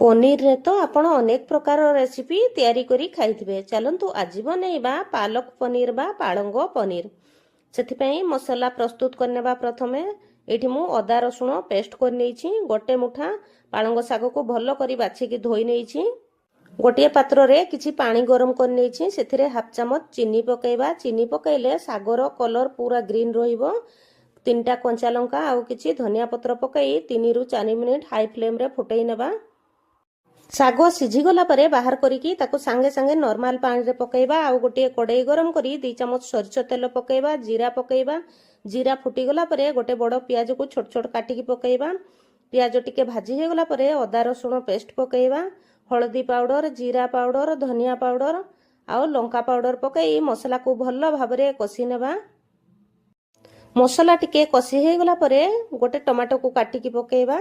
पनीर रे तो आपण अनेक प्रकार रेसिपी तैयारी करी खाइथिबे। चलंतु आज बनेइबा पालक पनीर बा पालंग पनीर। सेथिपई मसला प्रस्तुत करनेबा प्रथमे एठी मु अदा रसुण पेस्ट कर नेइछि। गोटे मुठा पालंग साग को भलो करी बाछि की धोई नेइछि। गोटे पात्र रे किछि पानी गरम कर नेइछि। सेथिरे हाफ चमच चीनी पकेइबा। चीनी पकेइले सागर कलर पूरा ग्रीन रहिबो। 3टा कंचा लंका आउ किछि धनिया पत्र पकई 3 रु 4 मिनिट हाई फ्लेम रे फुटई नेबा। साग सिझी गला परे बाहर करिकी ताको सांगे सांगे नॉर्मल पानी रे पकेइबा। आउ गोटे कड़ाई गरम करी 2 चमच सरसो तेल पकेइबा। जीरा पकेइबा। जीरा फुटी गला परे गोटे बड़ प्याज को छोट छोट काटिकी पकेइबा। प्याज टिके भाजी हे गला परे अदा रसुण पेस्ट पकेइबा। हळदी पाउडर, जीरा पाउडर, धनिया पाउडर आउ लंका पाउडर पकई मसला को भलो भाबरे कसी नेबा। मसला टिके कसी हे गला परे गोटे टमाटो को काटिकी पकेइबा।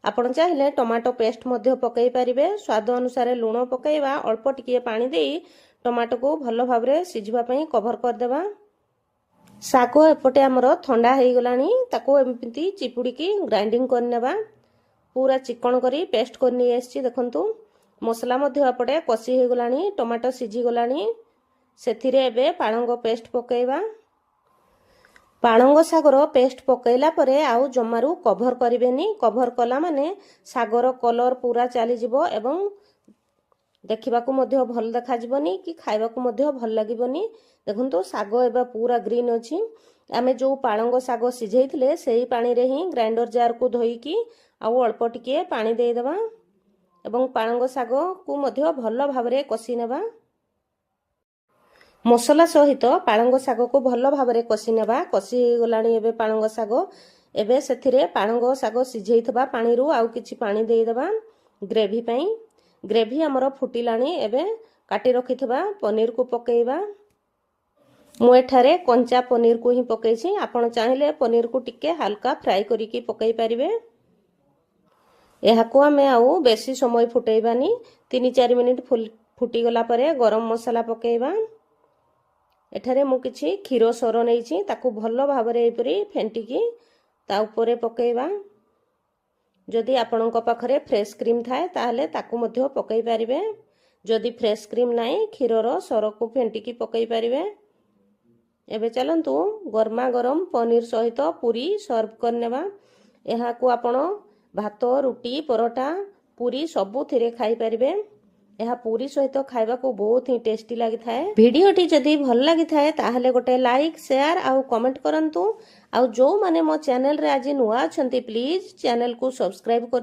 आपण चाहिले टमाटो पेस्ट मध्य पकई पारिबे। स्वाद अनुसार लूण पकेइबा। अल्प टिके पानी देई टमाटो को भलो भाबरे सिझिबा पई कवर कर देबा। साग एपटे हमर ठंडा हे गलानी ताको एमपिति चिपुडी की ग्राइंडिंग कर नेबा। पूरा चिकन करी पेस्ट करनी आछि। देखंतु मसला मध्य एपटे कसी हे गलानी। टमाटो सिझी गलानी। सेथिरे एबे पालंग पेस्ट पकेइबा। पालंग सागर पेस्ट पकेइला परे आउ जमारू कभर करिवेनी। कभर कला माने सागर कलर पूरा चली जिवो एवं देखिबा को मध्य भल देखा जिवनी कि खाइबा को मध्य भल लागिवनी। देखंतु साग एबा पूरा ग्रीन अछि। आमे जो पालंग साग सिझैथिले सेही पानी रे ही ग्राइंडर जार को धोई की आउ अल्प टिके पानी देई देबा एवं पालंग साग को मध्य भल भाबरे कसी नेबा। मसला सहित पालंग साग को भलो भाबरे कसी नेबा। कसी गलानी एबे पालंग साग। एबे सेथिरे पालंग साग सिझैथबा पानी रु आउ किछि पानी देई देबा ग्रेवी पई। ग्रेवी हमर फुटिलानी। एबे काटी रखिथबा पनीर को पकेइबा। मु एठारे कंचा पनीर को ही पकेइछि। आपण चाहिले पनीर को टिके हल्का फ्राई करिकी पकेइ पारिबे। एहाको हमें आउ बेसी समय फुटेइबानी। 3-4 मिनिट फुटी गला परे गरम मसाला पकेइबा। एठारे मु किछि खीरो सर नेइछि ताकू भलो भाबरे एपरी फेंटिकी ता ऊपरे पकेइबा। जदि आपणक पाखरे फ्रेश क्रीम थाए ताहले ताकू मध्य पकेइ पारिबे। जदि फ्रेश क्रीम नाही खीरोर सर को फेंटिकी पकेइ पारिबे। एबे चलंतु गरमा गरम पनीर सहित पूरी सर्व करनेबा। एहा को आपण भात, रुटी, परोटा, पूरी सबु थिरे खाइ पारिबे। यह पूरी सहित खाइबा को बहुत ही टेस्टी लगी थाए। वीडियोटी जदि भल लगी थाए ताहले गोटे लाइक, शेयर आउ कमेंट करंतु। आउ जो माने मो चैनल रे आज नुआ अछंती प्लीज चैनल को सब्सक्राइब कर